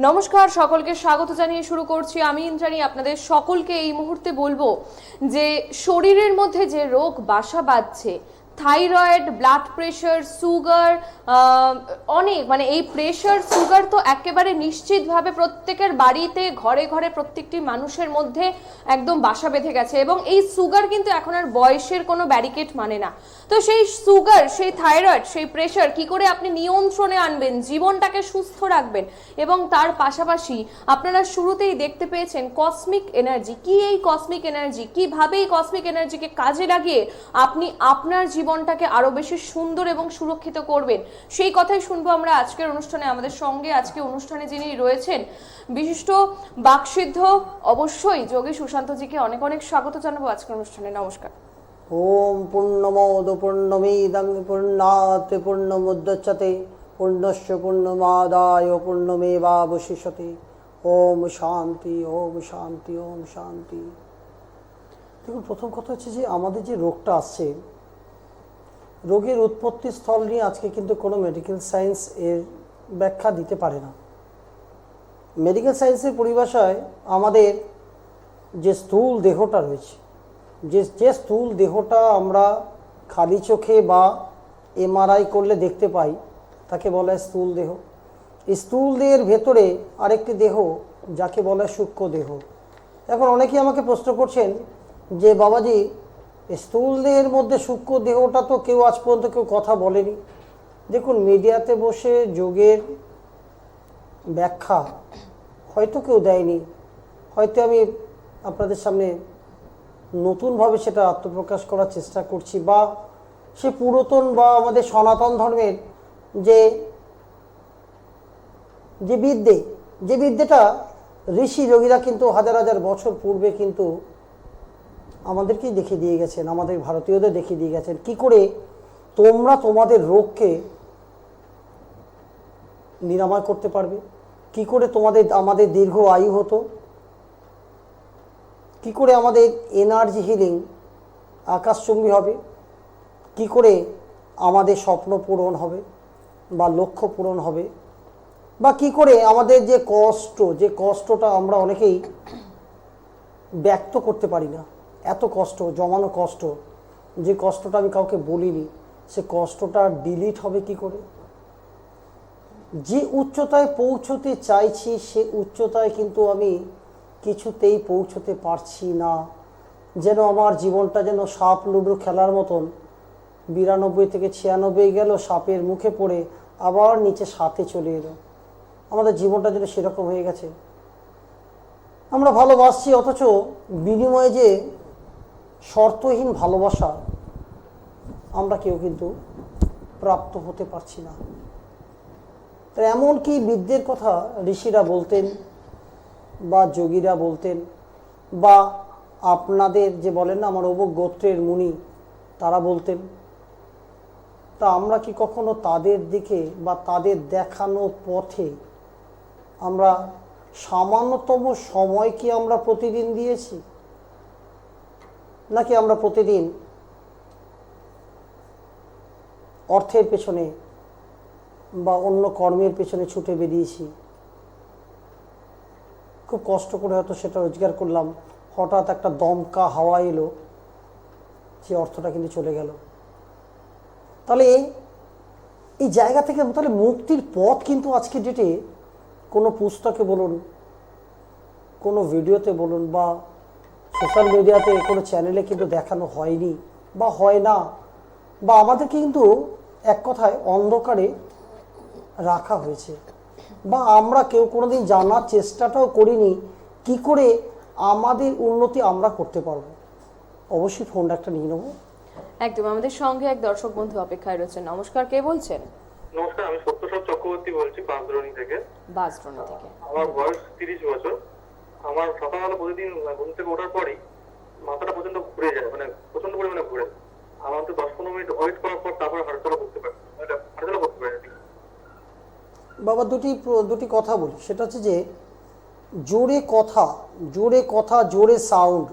নমস্কার, সকলকে স্বাগত জানিয়ে শুরু করছি আমি ইন্দ্রাণী। আপনাদের সকলকে এই মুহূর্তে বলবো যে শরীরের মধ্যে যে রোগ বাসা বাঁধছে, থাইরয়েড, ব্লাড প্রেশার, সুগার, অনেক এই প্রেশার সুগার তো একেবারে নিশ্চিতভাবে প্রত্যেকের বাড়িতে ঘরে ঘরে প্রত্যেকটি মানুষের মধ্যে একদম বাসা বেঁধে গেছে। এবং এই সুগার কিন্তু এখন আর বয়সের কোনো ব্যারিকেড মানে না। তো সেই সুগার, সেই থাইরয়েড, সেই প্রেশার কি করে আপনি নিয়ন্ত্রণে আনবেন, জীবনটাকে সুস্থ রাখবেন, এবং তার পাশাপাশি আপনারা শুরুতেই দেখতে পেয়েছেন কসমিক এনার্জি কি। এই কসমিক এনার্জি কিভাবে, এই কসমিক এনার্জিকে কাজে লাগিয়ে আপনি আপনার জীবনটাকে আরো বেশি সুন্দর এবং সুরক্ষিত করবেন, সেই কথাই শুনবো আমরা আজকের অনুষ্ঠানে। আমাদের সঙ্গে আজকে অনুষ্ঠানে যিনি রয়েছেন বিশিষ্ট বাকসিদ্ধ অবশ্যই যোগী সুশান্তজিকে অনেক অনেক স্বাগত জানাবো আজকের অনুষ্ঠানে। নমস্কার। ওম পূর্ণমোদ পূর্ণমিদং পূর্ণাৎ পূর্ণমুদচ্যতে পূর্ণস্য পূর্ণমাদায় পূর্ণমেবাবশিষ্যতে। ওম শান্তি, ওম শান্তি, ওম শান্তি। দেখুন, প্রথম কথা হচ্ছে যে আমাদের যে রোগটা আসছে, রোগের উৎপত্তি স্থল নিয়ে আজকে কিন্তু কোনো মেডিকেল সায়েন্স এর ব্যাখ্যা দিতে পারে না। মেডিকেল সায়েন্সের পরিভাষায় আমাদের যে স্থূল দেহটা রয়েছে, যে স্থূল দেহটা আমরা খালি চোখে বা এমআরআই করলে দেখতে পাই, তাকে বলা হয় স্থূল দেহ। এই স্থূল দেহের ভেতরে আরেকটি দেহ যাকে বলা হয় সূক্ষ্ম দেহ। এখন অনেকেই আমাকে প্রশ্ন করছেন যে বাবাজি, স্থূল দেহের মধ্যে সূক্ষ্ম দেহটা তো কেউ আজ পর্যন্ত কেউ কথা বলেনি। দেখুন, মিডিয়াতে বসে যোগের ব্যাখ্যা হয়তো কেউ দেয়নি, হয়তো আমি আপনাদের সামনে নতুনভাবে সেটা আত্মপ্রকাশ করার চেষ্টা করছি, বা সে পুরাতন বা আমাদের সনাতন ধর্মের যে বিদ্যেটা ঋষি যোগীরা কিন্তু হাজার হাজার বছর পূর্বে কিন্তু আমাদেরকেই দেখিয়ে দিয়ে গেছেন, আমাদের ভারতীয়দের দেখিয়ে দিয়ে গেছেন কি করে তোমরা তোমাদের রোগকে নিরাময় করতে পারবে, কি করে আমাদের দীর্ঘ আয়ু হতো, কি করে আমাদের এনার্জি হিলিং আকাশচুম্বী হবে, কি করে আমাদের স্বপ্ন পূরণ হবে বা লক্ষ্য পূরণ হবে, বা কি করে আমাদের যে কষ্টটা আমরা অনেকেই ব্যক্ত করতে পারি না, এত কষ্ট, জমানো কষ্ট, যে কষ্টটা আমি কাউকে বলিনি, সে কষ্টটা ডিলিট হবে কি করে। যে উচ্চতায় পৌঁছতে চাইছি সে উচ্চতায় কিন্তু আমি কিছুতেই পৌঁছতে পারছি না। যেন আমার জীবনটা যেন সাপ লুডো খেলার মতন 92 থেকে 96 গেল, সাপের মুখে পড়ে আবার নিচে 7-এ চলে এলো। আমাদের জীবনটা যেন সেরকম হয়ে গেছে। আমরা ভালোবাসছি, অথচ বিনিময়ে যে শর্তহীন ভালোবাসা আমরা কেউ কিন্তু প্রাপ্ত হতে পারছি না। তাই এমনকি বিদ্যের কথা ঋষিরা বলতেন বা যোগীরা বলতেন, বা আপনাদের যে বলেন না আমার অমুক গোত্রের মুনি, তারা বলতেন। তা আমরা কি কখনো তাদের দিকে বা তাদের দেখানো পথে আমরা সামান্যতম সময় কি আমরা প্রতিদিন দিয়েছি, নাকি আমরা প্রতিদিন অর্থের পেছনে বা অন্য কর্মের পেছনে ছুটে বেরিয়েছি? খুব কষ্ট করে হয়তো সেটা রোজগার করলাম, হঠাৎ একটা দমকা হাওয়া এলো, সে অর্থটা কিন্তু চলে গেল। তাহলে এই জায়গা থেকে তাহলে মুক্তির পথ কিন্তু আজকে ডেটে কোনো পুস্তকে বলুন, কোনো ভিডিওতে বলুন, বা সোশ্যাল মিডিয়াতে কোনো চ্যানেলে কিন্তু দেখানো হয়নি বা হয় না, বা আমাদেরকে কিন্তু এক কথায় অন্ধকারে রাখা হয়েছে, বা আমরা কেউ কোনোদিন জানার চেষ্টাটাও করিনি কি করে আমাদের উন্নতি আমরা করতে পারবো। অবশ্যই ফোনটা একটা নিয়ে নেবো। একদম, আমাদের সঙ্গে এক দর্শক বন্ধু অপেক্ষায় রয়েছেন। নমস্কার, কে বলছেন? নমস্কার, আমি সত্যসাদ চক্রবর্তী বলছি বাঁশদ্রোণী থেকে। আমার বয়স 30 বছর। আমার সকালবেলা প্রতিদিন ঘুম থেকে ওঠার পরই মাথাটা প্রচন্ড ঘুরে যায়, প্রচন্ড পরিমাণে ঘুরে। আমার তো 10-15 মিনিট ওয়েট করার পর তারপর হাঁটাচলা করতে পারি। বাবা, দুটি কথা বলি। সেটা হচ্ছে যে জোরে কথা জোরে সাউন্ড,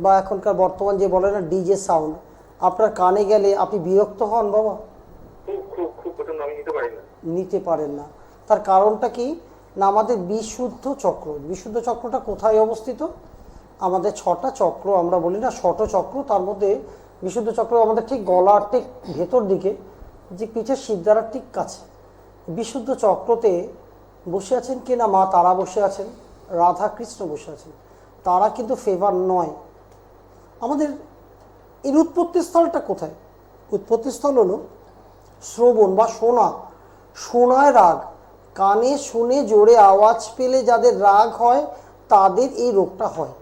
বা এখনকার বর্তমান যে বলে না ডিজে সাউন্ড, আপনার কানে গেলে আপনি বিরক্ত হন বাবা? খুব খুব খুব প্রচন্ড, আমি নিতে পারি না। নিতে পারেন না। তার কারণটা কি? না আমাদের বিশুদ্ধ চক্র। বিশুদ্ধ চক্রটা কোথায় অবস্থিত? আমাদের 6টা চক্র আমরা বলি না, ষট চক্র, তার মধ্যে বিশুদ্ধ চক্র আমাদের ঠিক গলার ঠিক ভেতর দিকে, যে পিঠের শিরদাঁড়ার ঠিক কাছে। বিশুদ্ধ চক্রতে বসে আছেন কি না মা তারা বসে আছেন, রাধা কৃষ্ণ বসে আছেন। তারা কিন্তু ফেভার নয়। আমাদের এর উৎপত্তিস্থলটা কোথায়? উৎপত্তিস্থল হলো শ্রবণ বা শোনা। শোনায় রাগ, কানে শুনে জোরে আওয়াজ পেলে যাদের রাগ হয় তাদের এই রোগটা হয়।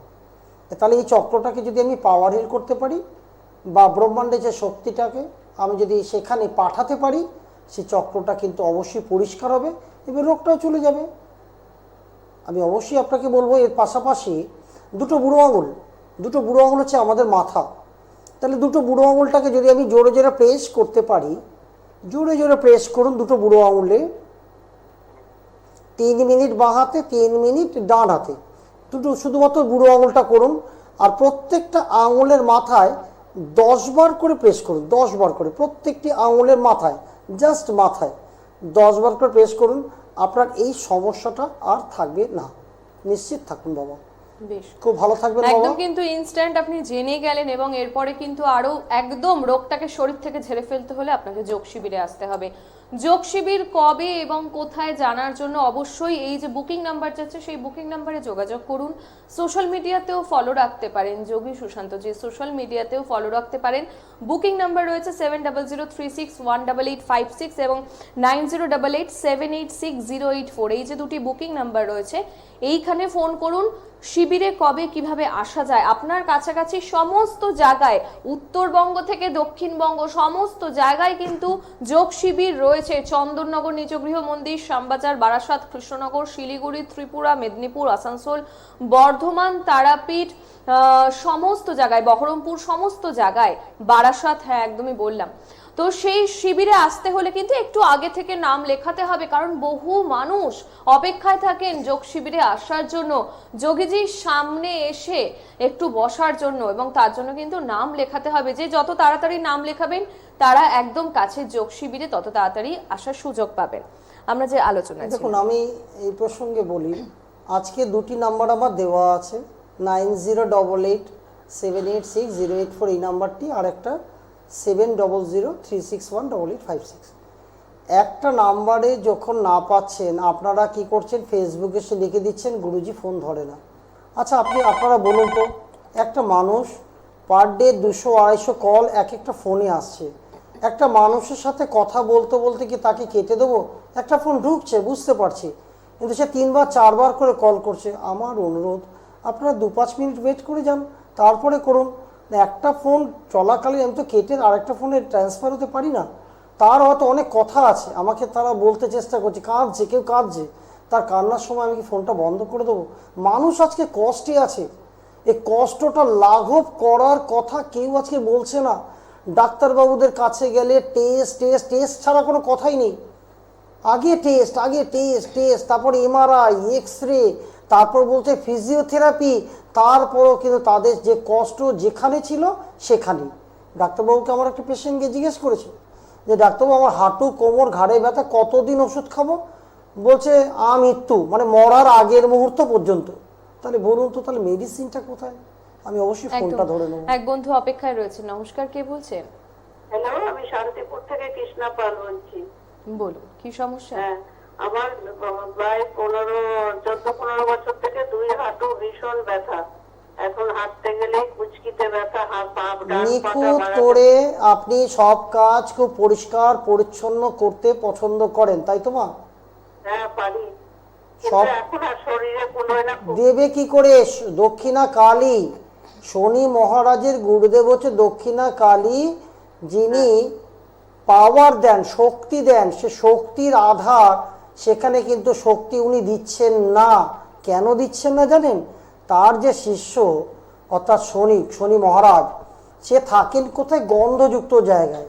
তাহলে এই চক্রটাকে যদি আমি পাওয়ার হিল করতে পারি বা ব্রহ্মাণ্ডে যে শক্তিটাকে আমি যদি সেখানে পাঠাতে পারি, সেই চক্রটা কিন্তু অবশ্যই পরিষ্কার হবে, এবার রোগটাও চলে যাবে। আমি অবশ্যই আপনাকে বলবো এর পাশাপাশি দুটো বুড়ো আঙুল হচ্ছে আমাদের মাথা। তাহলে দুটো বুড়ো আঙুলটাকে যদি আমি জোরে জোরে প্রেস করতে পারি, জোরে জোরে প্রেস করুন দুটো বুড়ো আঙুলে, 3 মিনিট বাঁ হাতে 3 মিনিট ডান হাতে, দুটো শুধুমাত্র বুড়ো আঙুলটা করুন। আর প্রত্যেকটা আঙুলের মাথায় 10 বার করে প্রেস করুন, 10 বার করে প্রত্যেকটি আঙুলের মাথায়, জাস্ট মাথায় 10 বার করে প্রেস করুন। আপনার এই সমস্যাটা আর থাকবে না, নিশ্চিত থাকুন বাবা। বেশ, খুব ভালো থাকবেন বাবা। একদম কিন্তু ইনস্ট্যান্ট আপনি জেনে গেলেন, এবং এরপরে কিন্তু আরো একদম রোগটাকে শরীর থেকে ঝেড়ে ফেলতে হলে আপনাকে যোগ শিবিরে আসতে হবে। যোগ শিবির কবে এবং কোথায় জানার জন্য অবশ্যই এই যে বুকিং নাম্বার যাচ্ছে সেই বুকিং নাম্বারে যোগাযোগ করুন। সোশ্যাল মিডিয়াতেও ফলো রাখতে পারেন, যোগী সুশান্ত জি সোশ্যাল মিডিয়াতেও ফলো রাখতে পারেন। বুকিং নাম্বার রয়েছে 7003618856 এবং 9088786084। এই যে দুটি বুকিং নাম্বার রয়েছে, এইখানে ফোন করুন। শিবিরে কবে কিভাবে আসা যায়, আপনার কাছাকাছি সমস্ত জায়গায়, উত্তরবঙ্গ থেকে দক্ষিণবঙ্গ সমস্ত জায়গায় কিন্তু যোগ শিবির রয়েছে। চন্দননগর নিজগৃহ মন্দির, শ্যামবাজার, বারাসাত, কৃষ্ণনগর, শিলিগুড়ি, ত্রিপুরা, মেদিনীপুর, আসানসোল, বর্ধমান, তারাপীঠ, সমস্ত জায়গায়, বহরমপুর, সমস্ত জায়গায়, বারাসাত, হ্যাঁ একদমই বললাম। তো সেই শিবিরে আসতে হলে কিন্তু একটু আগে থেকে নাম লেখাতে হবে, কারণ বহু মানুষ অপেক্ষায় থাকেন যোগ শিবিরে আসার জন্য, যোগীজির সামনে এসে একটু বসার জন্য, এবং তার জন্য কিন্তু নাম লেখাতে হবে। যে যত তাড়াতাড়ি নাম লেখাবেন তারা একদম কাছে যোগ শিবিরে তত তাড়াতাড়ি আসার সুযোগ পাবেন। আমরা যে আলোচনা, দেখুন আমি এই প্রসঙ্গে বলি, আজকে দুটি নাম্বার আমার দেওয়া আছে, 9088786084 এই নাম্বারটি, আর একটা 7003618856। একটা নাম্বারে যখন না পাচ্ছেন আপনারা কি করছেন, ফেসবুকে এসে লিখে দিচ্ছেন গুরুজি ফোন ধরে না। আচ্ছা আপনারা বলুন তো, একটা মানুষ পার ডে 200-250 কল এক একটা ফোনে আসছে, একটা মানুষের সাথে কথা বলতে বলতে কি তাকে কেটে দেবো? একটা ফোন ঢুকছে বুঝতে পারছি, কিন্তু সে 3-4 বার করে কল করছে। আমার অনুরোধ আপনারা 2-5 মিনিট ওয়েট করে যান, তারপরে করুন। একটা ফোন চলাকালীন আমি তো কেটে আরেকটা ফোনে ট্রান্সফার হতে পারি না। তার হয়তো অনেক কথা আছে, আমাকে তারা বলতে চেষ্টা করছে, কাঁদছে, কেউ কাঁদছে, তার কান্নার সময় আমি কি ফোনটা বন্ধ করে দেবো? মানুষ আজকে কষ্টে আছে, এই কষ্টটা লাঘব করার কথা কেউ আজকে বলছে না। ডাক্তারবাবুদের কাছে গেলে টেস্ট টেস্ট টেস্ট ছাড়া কোনো কথাই নেই। আগে টেস্ট তারপর এমআরআই, এক্স-রে, তারপর বলছে ফিজিওথেরাপি, তারপরও কিন্তু তাদের যে কষ্ট যেখানে ছিল সেখানেই। ডাক্তারবাবুকে আমার একটা পেশেন্টকে জিজ্ঞেস করেছে যে ডাক্তারবাবু আমার হাঁটু, কোমর, ঘাড়ে ব্যথা, কতদিন ওষুধ খাবো? বলছে মৃত্যু, মানে মরার আগের মুহূর্ত পর্যন্ত। তাহলে বলুন তো, তাহলে মেডিসিনটা কোথায়? আমি অবশ্যই ফোনটা ধরে নেব। এক বন্ধু অপেক্ষায় রয়েছে। নমস্কার, কে বলছেন? হ্যালো, আমি শান্তিপুর থেকে কৃষ্ণা পাল বলছি। বলুন কি সমস্যা? হ্যাঁ, আমার প্রায় 14-15 বছর থেকে দুই হাঁটু ভীষণ ব্যথা। এখন হাঁটতে গেলেই কুচকিতে ব্যথা, নিখুঁত করে আপনি সব কাজ খুব পরিষ্কার পরিচ্ছন্ন করতে পছন্দ করেন, তাই তো মা? হ্যাঁ পারি, সব এখন আর শরীরে কোনো না। দেবে কি করে? দক্ষিণা কালী, শনি মহারাজের গুরুদেব হচ্ছে দক্ষিণা কালী, যিনি পাওয়ার দেন, শক্তি দেন। সে শক্তির আধার, সেখানে কিন্তু শক্তি উনি দিচ্ছেন না। কেন দিচ্ছেন না জানেন? তার যে শিষ্য অর্থাৎ শনি মহারাজ, সে থাকেন কোথায়? গন্ধযুক্ত জায়গায়।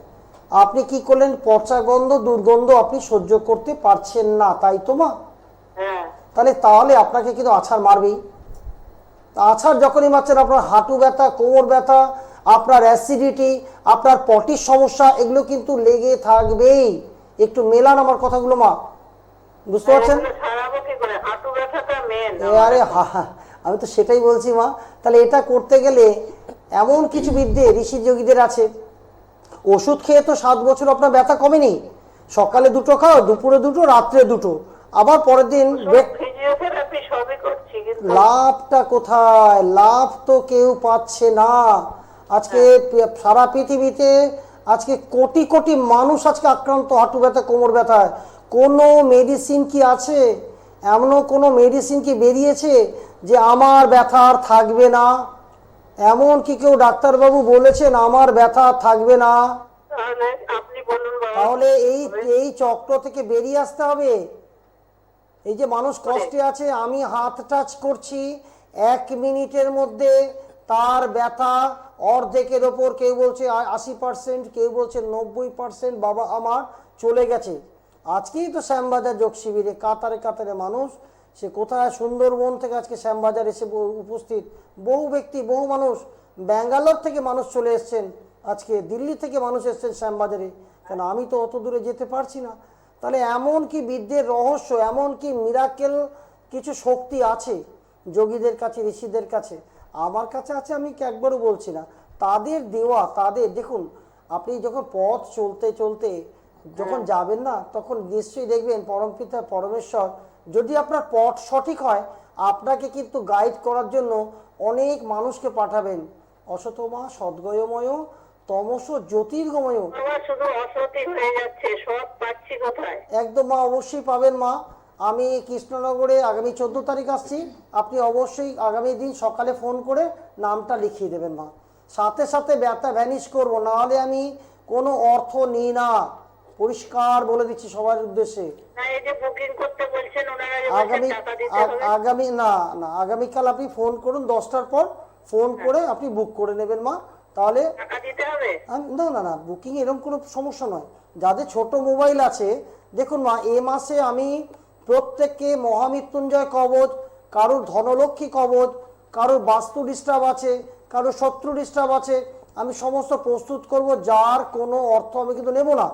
আপনি কি করলেন? পচা গন্ধ, দুর্গন্ধ আপনি সহ্য করতে পারছেন না, তাই তো মা? তাহলে আপনাকে কিন্তু আছাড় মারবেই। আছাড় যখনই মারছেন, আপনার হাঁটু ব্যথা, কোমর ব্যথা, আপনার অ্যাসিডিটি, আপনার পটির সমস্যা, এগুলো কিন্তু লেগে থাকবেই। একটু মেলান আমার কথাগুলো মা, বুঝতে পারছেন? করে হাঁটু ব্যথাটা মেন। আরে আমি তো সেটাই বলছি মা। তাহলে এটা করতে গেলে এমন কিছু বিদ্যে ঋষি যোগীদের আছে, ওষুধ খেয়ে তো 7 বছর আপনার ব্যথা কমেনি। সকালে 2টো খাও, দুপুরে 2টো, রাত্রে 2টো, আবার পরের দিন ফিজিওথেরাপি সবই করছি, কিন্তু লাভটা কোথায়? লাভ তো কেউ পাচ্ছে না। আজকে সারা পৃথিবীতে আজকে কোটি কোটি মানুষ আজকে আক্রান্ত হাঁটু ব্যথা, কোমর ব্যথায়। কোনো মেডিসিন কি আছে? এমনও কোনো মেডিসিন কি বেরিয়েছে যে আমার ব্যথা আর থাকবে না? এমন কি কেউ ডাক্তারবাবু বলেছেন আমার ব্যথা আর থাকবে না? তাহলে আপনি বলুন বাবা। তাহলে এই চক্র থেকে বেরিয়ে আসতে হবে। এই যে মানুষ কষ্টে আছে, আমি হাত টাচ করছি, 1 মিনিটের মধ্যে তার ব্যথা অর্ধেকের ওপর, কেউ বলছে 80%, কেউ বলছে 90% বাবা আমার চলে গেছে। আজকেই তো শ্যামবাজার যোগ শিবিরে কাতারে কাতারে মানুষ, সে কোথায় সুন্দরবন থেকে আজকে শ্যামবাজার এসে উপস্থিত বহু ব্যক্তি, বহু মানুষ, ব্যাঙ্গালোর থেকে মানুষ চলে এসছেন, আজকে দিল্লি থেকে মানুষ এসছেন শ্যামবাজারে। কেন আমি তো অত দূরে যেতে পারছি না। তাহলে এমন কি বিদ্যের রহস্য, এমন কি মিরাকেল কিছু শক্তি আছে যোগীদের কাছে, ঋষিদের কাছে? আমার কাছে আছে, আমি একবারও বলছি না। তাদের দেওয়া, তাদের দেখুন, আপনি যখন পথ চলতে চলতে যখন যাবেন না, তখন নিশ্চয়ই দেখবেন পরমপিতা পরমেশ্বর যদি আপনার পথ সঠিক হয়, আপনাকে কিন্তু গাইড করার জন্য অনেক মানুষকে পাঠাবেন। অসতমা সদ্গয়ময় তমস জ্যোতির্গময়। আমার শুধু অসতি হয়ে যাচ্ছে, সব পাচ্ছি কোথায়? একদম মা, অবশ্যই পাবেন মা। আমি কৃষ্ণনগরে আগামী 14 তারিখ আসছি, আপনি অবশ্যই আগামী দিন সকালে ফোন করে নামটা লিখিয়ে দেবেন মা। সাথে সাথে ব্যথা ভ্যানিশ করবো, নাহলে আমি কোনো অর্থ নিই না, পরিষ্কার বলে দিচ্ছি সবার উদ্দেশ্যে। না, এই যে বুকিং করতে বলছেন ওনারা, আগামীকাল আপনি ফোন করুন 10টার পর, ফোন করে আপনি বুক করে নেবেন মা। তাহলে টাকা দিতে হবে? না না না, বুকিং এরকম কোনো সমস্যা নয়। যাদের ছোট মোবাইল আছে, দেখুন মা, এ মাসে আমি প্রত্যেককে মহামৃত্যুঞ্জয় কবচ, কারোর ধনলক্ষ্মী কবচ, কারোর বাস্তু ডিস্টার্ব আছে, কারোর শত্রু ডিস্টার্ব আছে, আমি সমস্ত প্রস্তুত করব। যার কোনো অর্থ আমি কিন্তু নেব না।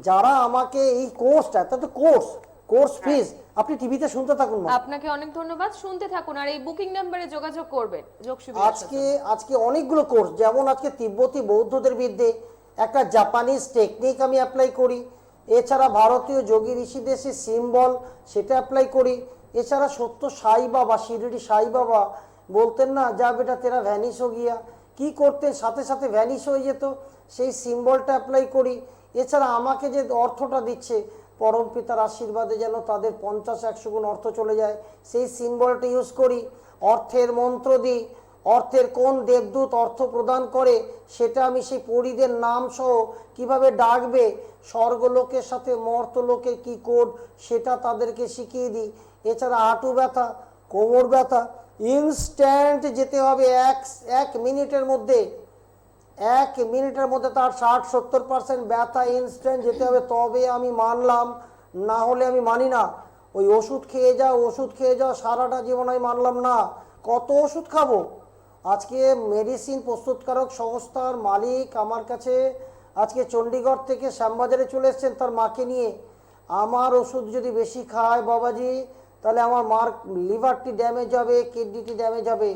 যারা আমাকে এই কোর্সটা, এটা তো কোর্স ফিজ আপনি টিভিতে শুনতে থাকুন মা। আপনাকে অনেক ধন্যবাদ, শুনতে থাকুন আর এই বুকিং নাম্বারে যোগাযোগ করবেন যোগ শিবির। আজকে অনেকগুলো কোর্স, যেমন আজকে তিব্বতী বৌদ্ধদের বিদ্যে, একটা জাপানিজ টেকনিক আমি অ্যাপ্লাই করি, এছাড়া ভারতীয় যোগী ঋষিদের সেই সিম্বল সেটা অ্যাপ্লাই করি, এছাড়া সত্য সাই বাবা, শিরডি সাই বাবা বলতেন না, যা বেটা তেরা ভ্যানিশ হো গিয়া, কি করতেন সাথে সাথে ভ্যানিশ হয়ে যেত, সেই সিম্বলটা অ্যাপ্লাই করি। এছাড়া আমাকে যে অর্থটা দিচ্ছে, পরম পিতার আশীর্বাদে যেন তাদের 50-100 গুণ অর্থ চলে যায়, সেই সিম্বলটা ইউজ করি। অর্থের মন্ত্র দিই, অর্থের কোন দেবদূত অর্থ প্রদান করে সেটা আমি সেই পরীদের নাম সহ কিভাবে ডাকবে, স্বর্গলোকের সাথে মর্তলোকের কি কোড সেটা তাদেরকে শিখিয়ে দিই। এছাড়া হাঁটু ব্যথা, কোমর ব্যথা, ইনস্ট্যান্ট যেতে হবে, এক মিনিটের মধ্যে, 1 মিনিটের মধ্যে তার 60-70% ব্যথা ইনস্ট্যান্ট যেতে হবে, তবে আমি মানলাম, না হলে আমি মানি না। ওই ওষুধ খেয়ে যাও সারাটা জীবন আমি মানলাম না। কত ওষুধ খাবো? আজকে মেডিসিন প্রস্তুতকারক সংস্থার মালিক আমার কাছে আজকে চণ্ডীগড় থেকে শ্যামবাজারে চলে এসেছেন তার মাকে নিয়ে। আমার ওষুধ যদি বেশি খায় বাবাজি, তাহলে আমার মার লিভারটি ড্যামেজ হবে, কিডনিটি ড্যামেজ হবে।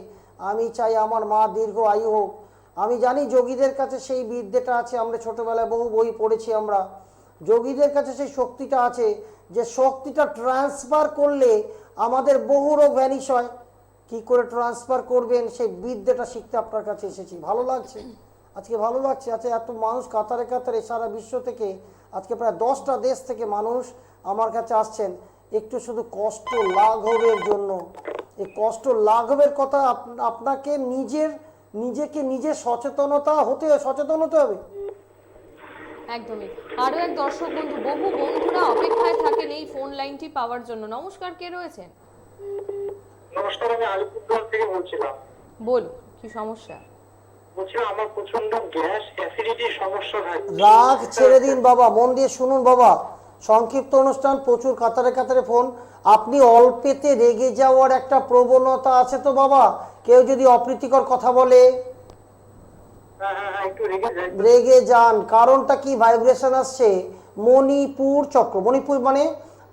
আমি চাই আমার মা দীর্ঘ আয়ু হোক। আমি জানি যোগীদের কাছে সেই বিদ্যেটা আছে, আমরা ছোটবেলায় বহু বই পড়েছি আমরা। যোগীদের কাছে সেই শক্তিটা আছে, যে শক্তিটা ট্রান্সফার করলে আমাদের বহু রোগ ভ্যানিশ হয়। কি করে ট্রান্সফার করবেন সেই বিদ্যাটা শিখতে আপনার কাছে এসেছি। ভালো লাগছে, আজকে ভালো লাগছে। আচ্ছা, এত মানুষ কাতারে কাতারে সারা বিশ্ব থেকে, আজকে প্রায় 10টা দেশ থেকে মানুষ আমার কাছে আসছেন একটু শুধু কষ্ট লাঘবের জন্য। এই কষ্ট লাঘবের কথা আপনাকে নিজেকে সচেতন হতে হবে। একদমই। আরো এক দর্শক বন্ধু, বহু বন্ধুরা অপেক্ষায় থাকেন এই ফোন লাইনটি পাওয়ার জন্য। নমস্কার, কে রয়েছেন? নমস্কার, আমি আলিপুরদুয়ার থেকে বলছিলাম। বলুন, কি সমস্যা? বলছিলাম আমার প্রচন্ড গ্যাস অ্যাসিডিটির সমস্যা হয়। রাগ ছেড়ে দিন বাবা, মন দিয়ে শুনুন বাবা। সংক্ষিপ্ত অনুষ্ঠান, প্রচুর কাতারে কাতারে ফোন। আপনি অল্পেতে রেগে যাওয়ার একটা প্রবণতা আছে তো বাবা? কেউ যদি অপ্রীতিকর কথা বলে একটু রেগে যান, কারণটা কি? ভাইব্রেশন আসছে মণিপুর চক্র। মণিপুর মানে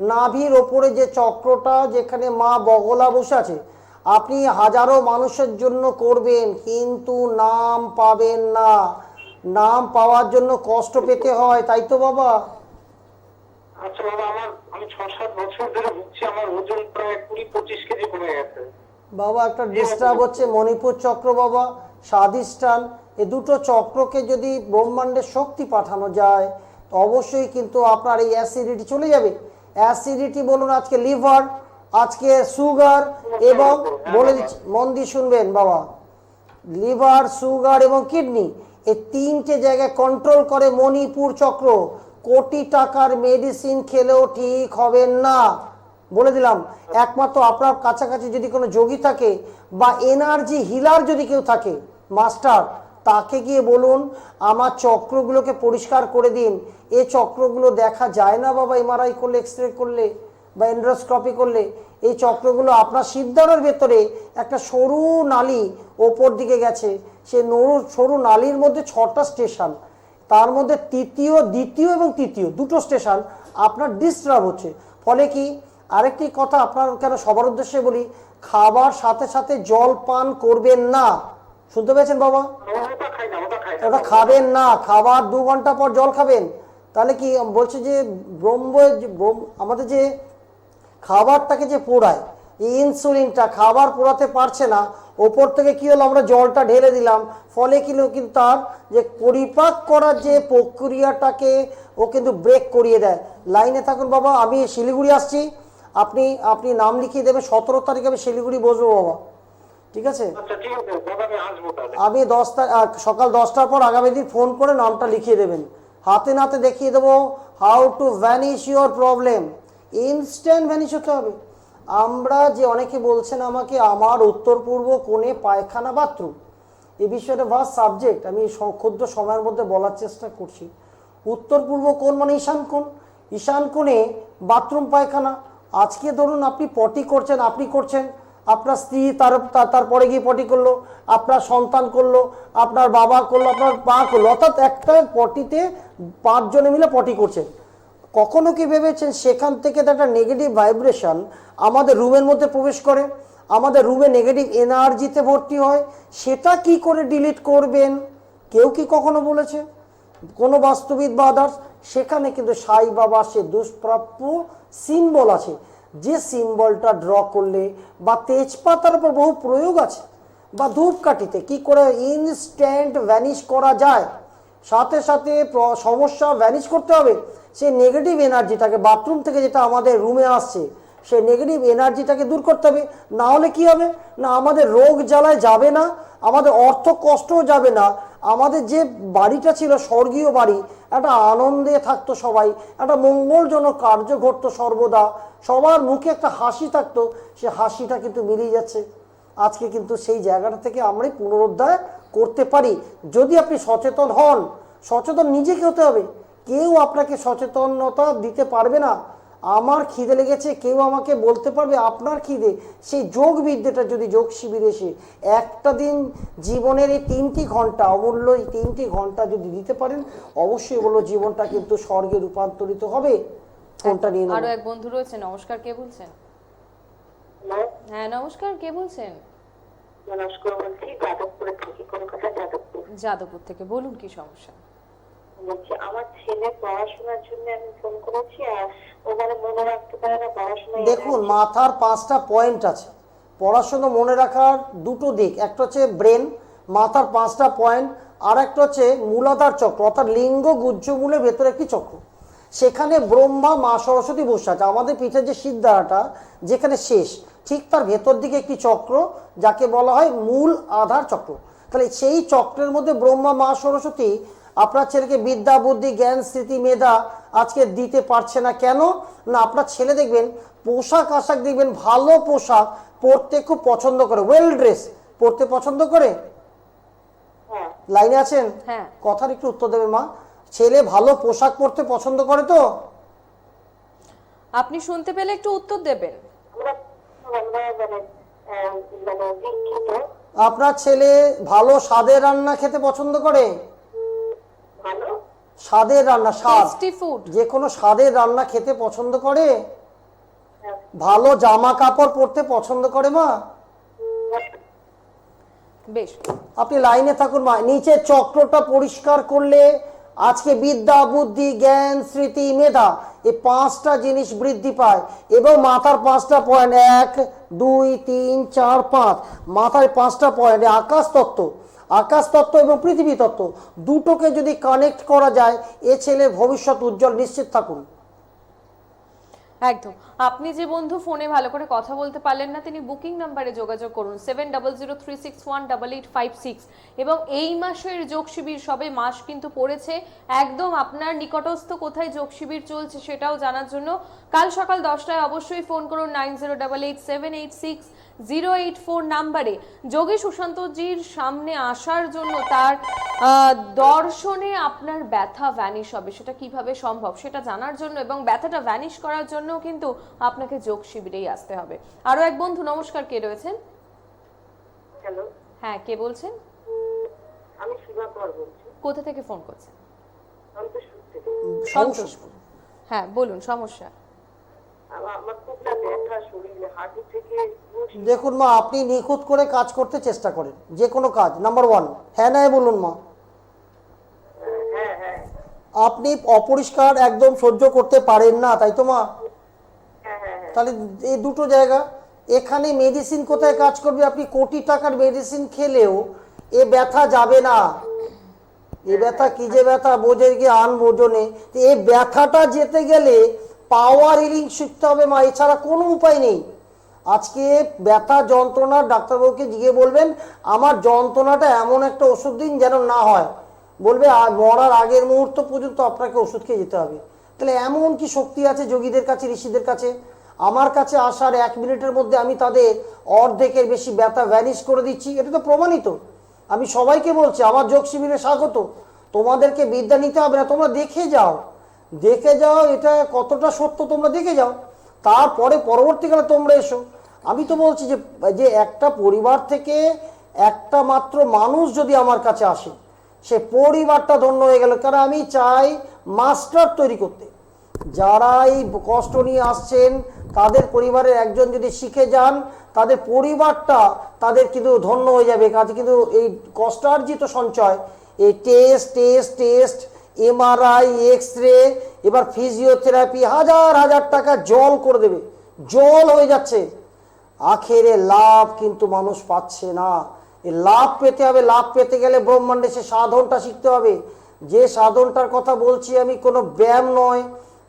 নাভির ওপরে যে চক্রটা, যেখানে মা বগলা বসে আছে, আপনি হাজারো মানুষের জন্য করবেন কিন্তু নাম পাবেন না। নাম পাওয়ার জন্য কষ্ট পেতে হয়, তাই তো বাবা? আচ্ছা বাবা, আমি 6-7 বছর ধরে ভুগছি, আমার ওজন প্রায় 20-25 কেজি কমে গেছে। বাবা একটা ডিস্টার্ব হচ্ছে মণিপুর চক্র বাবা, স্বাধিষ্ঠান, এ দুটো চক্রকে যদি ব্রহ্মাণ্ডের শক্তি পাঠানো যায় তো অবশ্যই কিন্তু আপনার এই অ্যাসিডিটি চলে যাবে। অ্যাসিডিটি বলুন, আজকে লিভার, আজকে সুগার, এবং বলে দিচ্ছি মন দিয়ে শুনবেন বাবা, লিভার, সুগার এবং কিডনি, এই তিনটে জায়গায় কন্ট্রোল করে মণিপুর চক্র। কোটি টাকার মেডিসিন খেলেও ঠিক হবেন না, বলে দিলাম। একমাত্র আপনার কাছাকাছি যদি কোনো যোগী থাকে বা এনার্জি হিলার যদি কেউ থাকে, মাস্টার, তাকে গিয়ে বলুন আমার চক্রগুলোকে পরিষ্কার করে দিন। এই চক্রগুলো দেখা যায় না বাবা এমআরআই করলে, এক্স রে করলে বা এন্ডোস্কোপি করলে। এই চক্রগুলো আপনার শিরদাঁড়ার ভেতরে একটা সরু নালী ওপর দিকে গেছে, সে সরু নালীর মধ্যে 6টা স্টেশন, তার মধ্যে তৃতীয়, দ্বিতীয় এবং তৃতীয় দুটো স্টেশন আপনার ডিস্টার্ব হচ্ছে। ফলে কি, আরেকটি কথা আপনার কেন সবার উদ্দেশ্যে বলি, খাবার সাথে সাথে জল পান করবেন না। শুনতে পেয়েছেন বাবা? ওটা খাবেন না, খাবার 2 ঘন্টা পর জল খাবেন। তাহলে কি বলছে যে আমাদের যে খাবারটাকে যে পোড়ায়, ইনসুলিনটা খাবার পোড়াতে পারছে না, ওপর থেকে কি হলো, আমরা জলটা ঢেলে দিলাম, ফলে কিন্তু তার যে পরিপাক করার যে প্রক্রিয়াটাকে ও কিন্তু ব্রেক করিয়ে দেয়। লাইনে থাকুন বাবা, আমি শিলিগুড়ি আসছি, আপনি নাম লিখিয়ে দেবেন। 17 তারিখে আমি শিলিগুড়ি বসবো বাবা, ঠিক আছে? আমি সকাল 10টার পর আগামী দিন ফোন করে নামটা লিখিয়ে দেবেন, হাতে নাতে দেখিয়ে দেবো how to vanish your problem. Instant vanish হতে হবে। আমরা যে অনেকে বলছেন আমাকে আমার উত্তর পূর্ব কোণে পায়খানা বাথরুম, এই বিষয়টা ভাস্ট সাবজেক্ট, আমি ক্ষুদ্র সময়ের মধ্যে বলার চেষ্টা করছি। উত্তর পূর্ব কোণ মানে ঈশান কোণ, ঈশান কোণে বাথরুম পায়খানা। আজকে ধরুন আপনি পটি করছেন, আপনি করছেন, আপনার স্ত্রী তারপরে গিয়ে পটি করলো, আপনার সন্তান করলো, আপনার বাবা করলো, আপনার মা করলো, অর্থাৎ একটা পটিতে 5 জনে মিলে পটি করছেন। কখনো কি ভেবেছেন সেখান থেকে একটা নেগেটিভ ভাইব্রেশন আমাদের রুমের মধ্যে প্রবেশ করে, আমাদের রুমে নেগেটিভ এনার্জিতে ভর্তি হয়? সেটা কি করে ডিলিট করবেন? কেউ কি কখনো বলেছে? কোনো বাস্তবিক বা আদার্স? সেখানে কিন্তু সাই বাবা সে দুষ্প্রাপ্য সিম্বল আছে, যে সিম্বলটা ড্র করলে, বা তেজপাতার উপর বহু প্রয়োগ আছে, বা ধূপকাঠিতে কি করে ইনস্ট্যান্ট ভ্যানিশ করা যায়। সাথে সাথে সমস্যা ভ্যানিশ করতে হবে, সেই নেগেটিভ এনার্জিটাকে বাথরুম থেকে যেটা আমাদের রুমে আসছে, সেই নেগেটিভ এনার্জিটাকে দূর করতে হবে। না হলে কি হবে না, আমাদের রোগ জ্বালায় যাবে না, আমাদের অর্থ কষ্টও যাবে না, আমাদের যে বাড়িটা ছিল স্বর্গীয় বাড়ি, একটা আনন্দে থাকতো সবাই, একটা মঙ্গলজনক কার্য ঘটতো সর্বদা, সবার মুখে একটা হাসি থাকতো, সে হাসিটা কিন্তু মিলিয়ে যাচ্ছে। আজকে কিন্তু সেই জায়গাটা থেকে আমরাই পুনরুদ্ধার করতে পারি যদি আপনি সচেতন হন। সচেতন নিজেকে হতে হবে, কেউ আপনাকে সচেতনতা দিতে পারবে না। আমার খিদে লেগেছে, কেউ আমাকে বলতে পারবে আপনার খিদে? সেই যোগ বিদ্যাটা যদি যোগ শিবিরে এসে একটা দিন জীবনের এই 3টি ঘন্টা, অমূল্য এই 3টি ঘন্টা যদি দিতে পারেন, অবশ্যই বলবো জীবনটা কিন্তু স্বর্গে রূপান্তরিত হবে। ফোনটা নিয়ে আরো এক বন্ধু রয়েছে, নমস্কার, কে বলছেন? হ্যাঁ নমস্কার, কে বলছেন? নমস্কার, বলছি যাদবপুর থেকে, কলকাতা যাদবপুর। যাদবপুর থেকে, বলুন কি সমস্যা? বলছি আমার ছেলে পড়াশোনার জন্য আমি ফোন করেছি, আর ও মানে মনে রাখতে পারে না পড়াশোনা। দেখুন, মাথার 5টা পয়েন্ট আছে, পড়াশোনা মনে রাখার দুটো দিক, একটা হচ্ছে ব্রেন, মাথার 5টা পয়েন্ট, আর একটা হচ্ছে মূলাধার চক্র, অর্থাৎ লিঙ্গ গুহ্য মূলের ভেতরে একটি চক্র, সেখানে ব্রহ্মা মা সরস্বতী বসে আছে। আমাদের পিঠের যে সিদ্ধারাটা যেখানে শেষ, ঠিক তার ভেতর দিকে একটি চক্র যাকে বলা হয় মূল আধার চক্র। তাহলে সেই চক্রের মধ্যে ব্রহ্মা মা সরস্বতী আপনার ছেলেকে বিদ্যা, বুদ্ধি, জ্ঞান, স্মৃতি, মেধা আজকে দিতে পারছে না। কেন না, আপনার ছেলে দেখবেন পোশাক আশাক দেখবেন ভালো পোশাক পরতে খুব পছন্দ করে, ওয়েল ড্রেস পরতে পছন্দ করে। লাইনে আছেন? হ্যাঁ, কথার একটু উত্তর দেবেন মা। ছেলে ভালো পোশাক পরতে পছন্দ করে তো? আপনি শুনতে পেলে একটু উত্তর দেবেন। আপনার ছেলে ভালো স্বাদের রান্না খেতে পছন্দ করে? স্বাদের রান্না, স্বাদ, টেস্টি ফুড, যে কোনো স্বাদের রান্না খেতে পছন্দ করে? ভালো জামা কাপড় পরতে পছন্দ করে মা? বেশ, আপনি লাইনে থাকুন মা। নিচে চক্রটা পরিষ্কার করলে আজকে বিদ্যা, বুদ্ধি, জ্ঞান, স্মৃতি, মেধা এই 5টা জিনিস বৃদ্ধি পায়। এবং মাথার 5টা পয়েন্ট, 1 2 3 4 5, মাথায় 5টা পয়েন্ট। আকাশ তত্ত্ব এবং পৃথিবী তত্ত্ব দুটোকে যদি কানেক্ট করা যায়, এ ছেলের ভবিষ্যৎ উজ্জ্বল, নিশ্চিত থাকুন। একদম। আপনি যে বন্ধু ফোনে ভালো করে কথা বলতে পারলেন না, তিনি বুকিং নাম্বারে যোগাযোগ করুন 7003618856। এবং এই মাসের যোগ শিবির সবে মাস কিন্তু পড়েছে, একদম আপনার নিকটস্থ কোথায় যোগ শিবির চলছে সেটাও জানার জন্য কাল সকাল 10টায় অবশ্যই ফোন করুন 9088786084 নাম্বারে। যোগী সুশান্তজির সামনে আসার জন্য, তার দর্শনে আপনার ব্যথা ভ্যানিশ হবে, সেটা কিভাবে সম্ভব সেটা জানার জন্য এবং ব্যথাটা ভ্যানিশ করার জন্য কিন্তু আপনাকে যোগ শিবিরেই আসতে হবে। আরো এক বন্ধু, নমস্কার, কে রয়েছেন? হ্যালো, হ্যাঁ, কে বলছেন? আমি শিবা কর বলছি, কোথা থেকে ফোন করছেন? সন্তোষপুর থেকে। সন্তোষপুর। হ্যাঁ, বলুন সমস্যা। আমার খুব না ব্যথা শরীরে, হাঁটু থেকে দেখুন মা, আপনি নিখুঁত করে কাজ করতে চেষ্টা করেন, যে কোনো কাজ। নাম্বার 1, হ্যাঁ না বলুন মা। হ্যাঁ হ্যাঁ আপনি অপরিষ্কার একদম সহ্য করতে পারেন না, তাই তো মা? হ্যাঁ হ্যাঁ তাহলে এই দুটো জায়গা, এখানে মেডিসিন কোথায় কাজ করবে? আপনি কোটি টাকার মেডিসিন খেলেও এ ব্যথা যাবে না। এ ব্যথা কি যে ব্যথা, বোঝে গিয়ে আন বোঝনে। এই ব্যথাটা যেতে গেলে পাওয়ার হিলিং শিখতে হবে মা, এছাড়া কোনো উপায় নেই। আজকে ব্যথা যন্ত্রণা ডাক্তারবাবুকে গিয়ে বলবেন আমার যন্ত্রণাটা এমন একটা ওষুধ দিন যেন না হয়, বলবে আর মরার আগের মুহূর্ত পর্যন্ত আপনাকে ওষুধ খেয়ে যেতে হবে। তাহলে এমন কি শক্তি আছে যোগীদের কাছে, ঋষিদের কাছে? আমার কাছে আসার 1 মিনিটের মধ্যে আমি তাদের অর্ধেকের বেশি ব্যথা ভ্যানিশ করে দিচ্ছি, এটা তো প্রমাণিত। আমি সবাইকে বলছি আমার যোগ শিবিরে স্বাগত। তোমাদেরকে বিদ্যা নিতে হবে না, তোমরা দেখে যাও, এটা কতটা সত্য তোমরা দেখে যাও, তারপরে পরবর্তীকালে তোমরা এসো। আমি তো বলছি যে একটা পরিবার থেকে একটা মাত্র মানুষ যদি আমার কাছে আসে, সে পরিবারটা ধন্য হয়ে গেল। কারণ আমি চাই মাস্টার তৈরি করতে। যারা এই কষ্ট নিয়ে আসছেন তাদের পরিবারের একজন যদি শিখে যান, তাদের পরিবারটা তাদের কিন্তু ধন্য হয়ে যাবে। কাজে কিন্তু এই কষ্টার্জিত সঞ্চয়, এই টেস্ট, এমআরআই, এক্স-রে, এবার ফিজিওথেরাপি, হাজার হাজার টাকা জল করে দেবে, জল হয়ে যাচ্ছে। আখেরে লাভ কিন্তু মানুষ পাচ্ছে না। এই লাভ পেতে হবে, লাভ পেতে গেলে ব্রহ্মাণ্ডে সে সাধনটা শিখতে হবে। যে সাধনটার কথা বলছি আমি, কোনো ব্যায়াম নয়,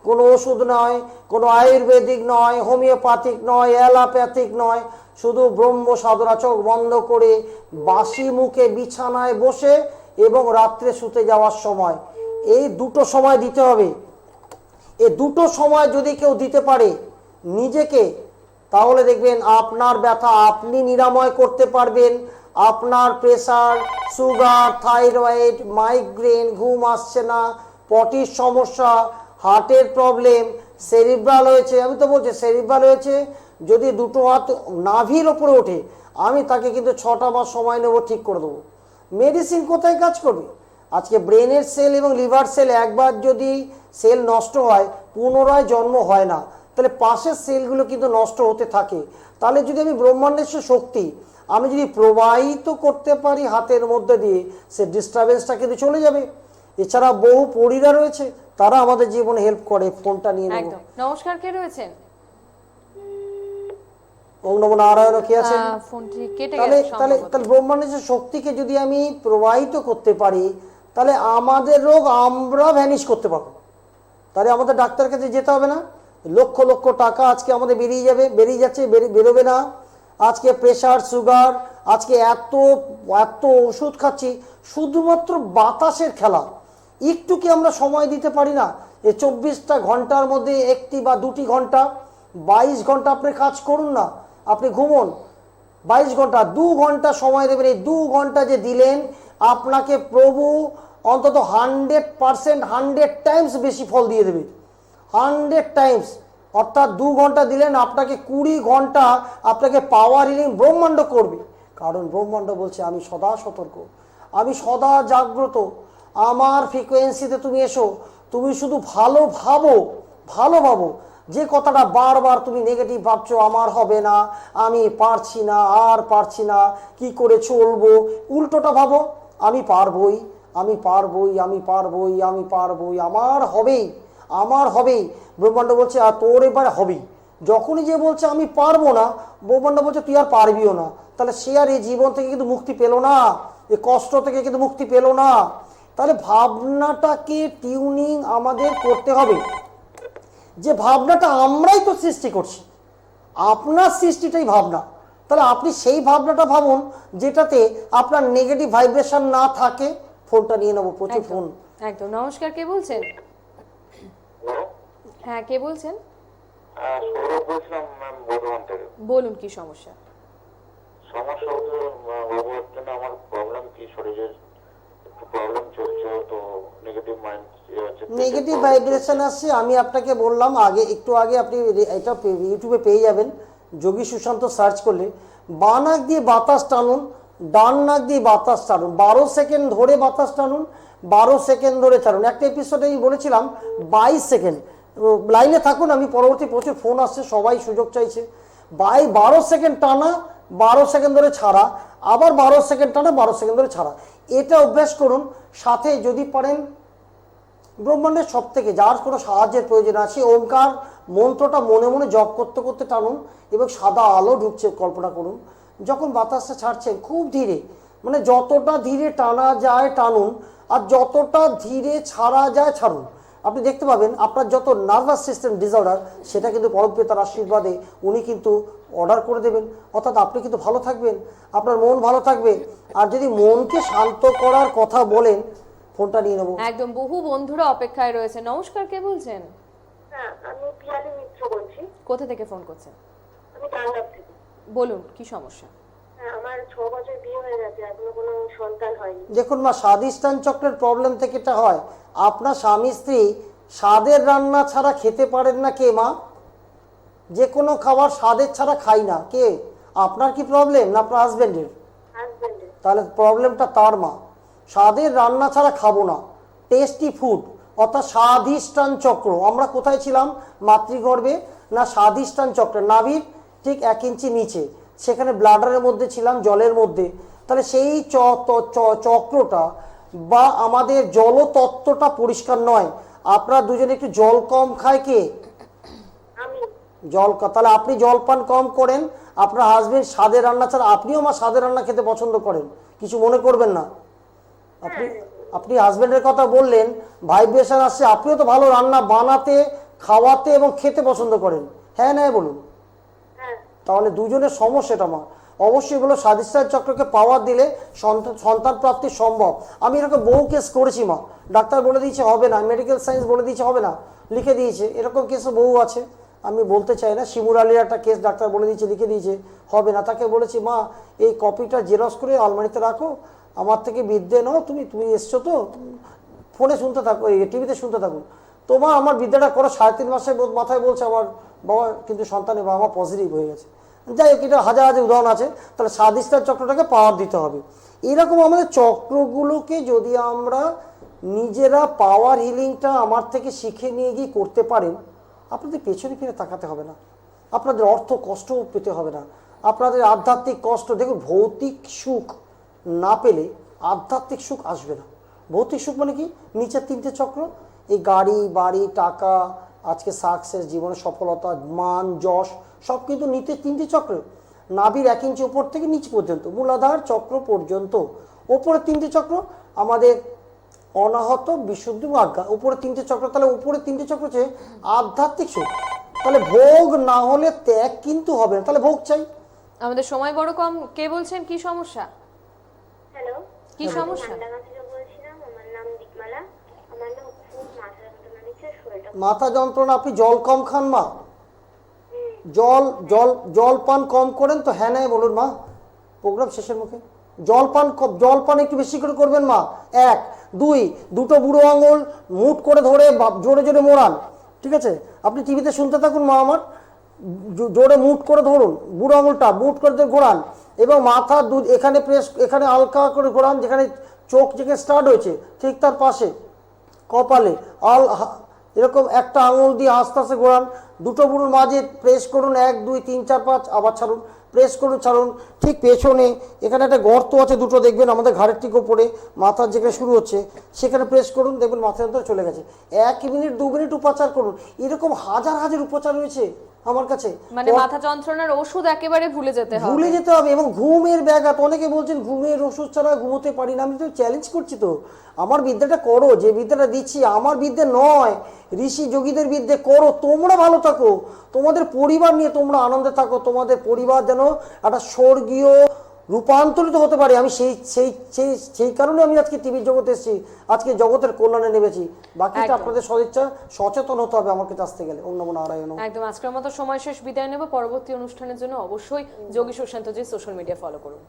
কোনো ওষুধ নয়, কোনো আয়ুর্বেদিক নয়, হোমিওপ্যাথিক নয়, অ্যালোপ্যাথিক নয়, শুধু ব্রহ্ম সাধনা। চোখ বন্ধ করে বাসি মুখে বিছানায় বসে এবং রাত্রে শুতে যাওয়ার সময়, এই দুটো সময় দিতে হবে। এই দুটো সময় যদি কেউ দিতে পারে নিজেকে, তাহলে দেখবেন আপনার ব্যথা আপনি নিরাময় করতে পারবেন। আপনার প্রেসার, সুগার, থাইরয়েড, মাইগ্রেন, ঘুম আসছে না, পটির সমস্যা, হার্টের প্রবলেম, সেরিব্রাল হয়েছে, আমি তো বলছি সেরিব্রাল হয়েছে, যদি দুটো হাত নাভির ওপরে ওঠে আমি তাকে কিন্তু 6টা মাস সময় নেব, ঠিক করে দেবো। মেডিসিন কোথায় কাজ করবে? আজকে ব্রেনের সেল এবং লিভার সেল একবার যদি সেল নষ্ট হয় পুনরায় জন্ম হয় না, তাহলে পাশের সেলগুলো কিন্তু নষ্ট হতে থাকে। তাহলে যদি আমি ব্রহ্মাণ্ডের শক্তি আমি যদি প্রবাহিত করতে পারি হাতের মধ্যে দিয়ে, সে ডিস্টারবেন্সটা কিন্তু চলে যাবে। এছাড়া বহু পরিবার রয়েছে, তারা আমাদের জীবনে হেল্প করে। ফোনটা নিয়ে নেব। একদম। নমস্কার, কে রয়েছেন? ওম নমো নারায়ণ, কে আছেন? ফোনটি কেটে তাহলে গেছে তাহলে সম্ভবত। তাহলে ব্রহ্মাণ্ডের শক্তিকে যদি আমি প্রবাহিত করতে পারি, তাহলে আমাদের রোগ আমরা ভ্যানিশ করতে পারবো। তাহলে আমাদের ডাক্তারের কাছে যেতে হবে না। লক্ষ লক্ষ টাকা আজকে আমাদের বেরিয়ে যাচ্ছে, বেরোবে না। আজকে প্রেশার, সুগার, আজকে এত ওষুধ খাচ্ছি, শুধুমাত্র বাতাসের খেলা। একটু কি আমরা সময় দিতে পারি না? এই 24টা ঘন্টার মধ্যে 1টি বা 2টি ঘন্টা, 22 ঘন্টা আপনি কাজ করুন না, আপনি ঘুমন 22 ঘন্টা, 2 ঘন্টা সময় দেবেন। এই 2 ঘন্টা যে দিলেন, আপনাকে প্রভু অন্তত 100% 100 টাইমস বেশি ফল দিয়ে দেবে, 100 টাইমস। অর্থাৎ 2 ঘন্টা দিলেন, আপনাকে 20 ঘন্টা আপনাকে পাওয়ার হিলিং ব্রহ্মাণ্ড করবে। কারণ ব্রহ্মাণ্ড বলছে আমি সদা সতর্ক, আমি সদা জাগ্রত, আমার ফ্রিকোয়েন্সিতে তুমি এসো। তুমি শুধু ভালো ভাবো, যে কথাটা বারবার তুমি নেগেটিভ ভাবছো, আমার হবে না, আমি পারছি না, আর পারছি না, কি করে চলবো, উল্টোটা ভাবো আমি পারবই, আমি পারবই, আমি পারবই, আমি পারবই, আমার হবেই, আমার হবেই। ব্রহ্মাণ্ড বলছে আর তোর এবার হবেই। যখনই যে বলছে আমি পারবো না, ব্রহ্মাণ্ড বলছে তুই আর পারবিও না। তাহলে সে আর এই জীবন থেকে কিন্তু মুক্তি পেল না, এই কষ্ট থেকে কিন্তু মুক্তি পেল না। তাহলে ভাবনাটাকে টিউনিং আমাদের করতে হবে, যে ভাবনাটা আমরাই তো সৃষ্টি করছি, আপনার সৃষ্টিটাই ভাবনা। তাহলে আপনি সেই ভাবনাটা ভাবুন যেটাতে আপনার নেগেটিভ ভাইব্রেশন না থাকে। ফোনটা নিয়ে নেবো, প্রচুর ফোন। একদম। নমস্কার, কে বলছেন? হ্যাঁ, কে বলছেন? সৌরভ বলছিলাম ম্যাম, বর্ধমান থেকে। বলুন কি সমস্যা? সমস্যা হচ্ছে বাবু, হচ্ছে না আমার প্রবলেম কি, শরীরের একটু প্রবলেম চলছে, তো নেগেটিভ মাইন্ড হচ্ছে, নেগেটিভ ভাইব্রেশন আসছে। আমি আপনাকে বললাম আগে, একটু আগে, আপনি এটা ইউটিউবে পেয়ে যাবেন, যোগী সুশান্ত সার্চ করলে। বাঁ নাক দিয়ে বাতাস টানুন, ডান নাক দিয়ে বাতাস টানুন, 12 সেকেন্ড ধরে বাতাস টানুন, 12 সেকেন্ড ধরে ছাড়ুন। একটা এপিসোডে আমি বলেছিলাম 22 সেকেন্ড। লাইনে থাকুন, আমি পরবর্তী প্রচুর ফোন আসছে, সবাই সুযোগ চাইছে। 12 সেকেন্ড টানা, 12 সেকেন্ড ধরে ছাড়া, আবার 12 সেকেন্ড টানা, 12 সেকেন্ড ধরে ছাড়া। এটা অভ্যাস করুন। সাথে যদি পারেন ব্রহ্মাণ্ডের সব থেকে যার কোনো সাহায্যের প্রয়োজন আছে, ওমকার মন্ত্রটা মনে মনে জপ করতে করতে টানুন, এবং সাদা আলো ঢুকছে কল্পনা করুন। যখন বাতাসটা ছাড়ছেন খুব ধীরে, মানে যতটা ধীরে টানা যায় টানুন, আর যতটা ধীরে ছাড়া যায় ছাড়ুন। আপনি দেখতে পাবেন আপনার যত নার্ভাস সিস্টেম ডিসঅর্ডার, সেটা কিন্তু পরমপিতার আশীর্বাদে উনি কিন্তু অর্ডার করে দেবেন। অর্থাৎ আপনি কিন্তু ভালো থাকবেন, আপনার মন ভালো থাকবে। আর যদি মনকে শান্ত করার কথা বলেন, ফোনটা নিয়ে নেবো। একদম। বহু বন্ধুরা অপেক্ষায় রয়েছে। নমস্কার, কে বলছেন? হ্যাঁ, আমি পিয়ালি মিত্র বলছি। কোথা থেকে ফোন করছেন? আমি টাঙ্গাইল থেকে। বলুন কি সমস্যা? হ্যাঁ, আমার 6 বছর বিয়ে হয়ে গেছে, এখনো কোনো সন্তান হয়নি। দেখুন মা, স্বাদিষ্টান চক্রের প্রবলেম থেকে এটা হয়। আপনার স্বামী স্ত্রী স্বাদের রান্না ছাড়া খেতে পারেন না। কে মা? যে কোনো খাবার স্বাদের ছাড়া খাই না। কে? আপনার কি প্রবলেম না আপনার হাজবেন্ডের? হাজবেন্ডের। তাহলে প্রবলেমটা তার মা। স্বাদের রান্না ছাড়া খাবো না, টেস্টি ফুড, অর্থাৎ স্বাধিষ্ঠান চক্র। আমরা কোথায় ছিলাম? মাতৃগর্ভে না, স্বাধিষ্ঠান চক্র নাভির ঠিক 1 ইঞ্চি নিচে, সেখানে ব্লাডারের মধ্যে ছিলাম, জলের মধ্যে। তাহলে সেই চক্রটা বা আমাদের জলতত্ত্বটা পরিষ্কার নয়। আপনারা দুজনে একটু জল কম খায়। কে? আমি। জল, তাহলে আপনি জল পান কম করেন। আপনার হাজবেন্ড স্বাদের রান্না ছাড়া, আপনিও মা স্বাদের রান্না খেতে পছন্দ করেন, কিছু মনে করবেন না। আপনি হাজবেন্ডের কথা বললেন, ভাইব্রেশন আসছে, আপনিও তো ভালো রান্না বানাতে, খাওয়াতে এবং খেতে পছন্দ করেন। হ্যাঁ না বলুন। হ্যাঁ। তাহলে দুজনের সমস্যাটা মা। অবশ্যই বলো, স্বাধিষ্ঠান চক্রকে পাওয়ার দিলে সন্তান প্রাপ্তি সম্ভব। আমি এরকম বহু কেস করেছি মা, ডাক্তার বলে দিয়েছে হবে না, মেডিকেল সায়েন্স বলে দিয়েছে হবে না, লিখে দিয়েছে। এরকম কেসও বহু আছে, আমি বলতে চাই না। শিমুর আলীর একটা কেস ডাক্তার বলে দিয়েছে, লিখে দিয়েছে হবে না। তাকে বলেছি মা এই কপিটা জেরক্স করে আলমারিতে রাখো, আমার থেকে বিদ্যে নাও, তুমি এসছো তো, ফোনে শুনতে থাকো, টিভিতে শুনতে থাকুন। তো মা আমার বিদ্যাটা করো। 3.5 মাসের মাথায় বলছে আমার বাবা কিন্তু সন্তানের বাবা মা পজিটিভ হয়ে গেছে। যাই হোক, এটা হাজার হাজার উদাহরণ আছে। তাহলে স্বাধিষ্ঠান চক্রটাকে পাওয়ার দিতে হবে। এরকম আমাদের চক্রগুলোকে যদি আমরা নিজেরা পাওয়ার হিলিংটা আমার থেকে শিখে নিয়ে গিয়ে করতে পারেন, আপনাদের পেছনে ফিরে তাকাতে হবে না, আপনাদের অর্থ কষ্ট পেতে হবে না, আপনাদের আধ্যাত্মিক কষ্ট। দেখুন, ভৌতিক সুখ না পেলে আধ্যাত্মিক সুখ আসবে না। ভৌতিক সুখ মানে কি? নিচের 3টে চক্র, এই গাড়ি বাড়ি টাকা, আজকে সাকসেস, জীবনের সফলতা, মান যশ, সব কিন্তু নিচে 3টে চক্র। নাভির 1 ইঞ্চি উপর থেকে নিচ পর্যন্ত, মূলাধার চক্র পর্যন্ত। ওপরে 3টে চক্র আমাদের অনাহত, বিশুদ্ধ, আজ্ঞা। উপরে 3টে চক্র। তাহলে উপরে 3টে চক্র হচ্ছে আধ্যাত্মিক সুখ। তাহলে ভোগ না হলে ত্যাগ কিন্তু হবে না। তাহলে ভোগ চাই। আমাদের সময় বড় কম। কে বলছেন? কি সমস্যা? হ্যালো। কি সমস্যা? ঢাকা থেকে বলছিলাম, আমার নাম দীপমালা। আমার না খুব মাথা যন্ত্রণা দিচ্ছে, শরীরটা। মাথা যন্ত্রণা? আপনি জল কম খান মা? জল জল জল পান কম করেন তো? হ্যাঁ নাই বলুন মা, প্রোগ্রাম শেষের মুখে। জল পান একটু বেশি করে করবেন মা। 1 2 দুটো বুড়ো আঙুল মুট করে ধরে জোরে জোরে মোড়ান। ঠিক আছে, আপনি টিভিতে শুনতে থাকুন মা আমার, জোরে মুট করে ধরুন, বুড়ো আঙুলটা মুট করে ধরে ঘোরান, এবং মাথা এখানে প্রেস, এখানে হালকা করে ঘোরান, যেখানে চোখ যেখানে স্টার্ট হয়েছে ঠিক তার পাশে কপালে এরকম একটা আঙুল দিয়ে আস্তে আস্তে ঘোরান। দুটো বুড়োর মাঝে প্রেস করুন, 1 2 3 4 5, আবার ছাড়ুন, প্রেস করুন, ছাড়ুন। ঠিক পেছনে এখানে একটা গর্ত আছে দুটো, দেখবেন আমাদের ঘাড়ের ঠিক উপরে মাথার যেখানে শুরু হচ্ছে সেখানে প্রেস করুন, দেখবেন মাথার ভিতরে চলে গেছে। 1 মিনিট 2 মিনিট উপচার করুন। এরকম হাজার হাজার উপচার রয়েছে আমার কাছে। মানে মাথা যন্ত্রণার ওষুধ একেবারে ভুলে যেতে হবে। ভুলে যেতে হবে। এবং ঘুমের ব্যাঘাত, অনেকে বলছেন ঘুমের ওষুধ ছাড়া ঘুমোতে পারি না। আমি তো চ্যালেঞ্জ করছি, তো আমার বিদ্যাটা করো, যে বিদ্যাটা দিচ্ছি আমার বিদ্যে নয়, ঋষি যোগীদের বিদ্যে করো। তোমরা ভালো থাকো, তোমাদের পরিবার নিয়ে তোমরা আনন্দে থাকো, তোমাদের পরিবার যেন একটা স্বর্গীয় রূপান্তরিত হতে পারে। আমি সেই সেই সেই সেই কারণে আমি আজকে টিভির জগতে এসেছি, আজকে জগতের কল্যাণে নেমেছি। বাকিটা একদম। আপনাদের সদিচ্ছা, সচেতন হতে হবে আমার কাছে আসতে গেলে। ওম নমো নারায়ণ। একদম, আজকের মতো সময় শেষ, বিদায় নেব। পরবর্তী অনুষ্ঠানের জন্য অবশ্যই যোগী সুশান্তজির সোশ্যাল মিডিয়া ফলো করুন।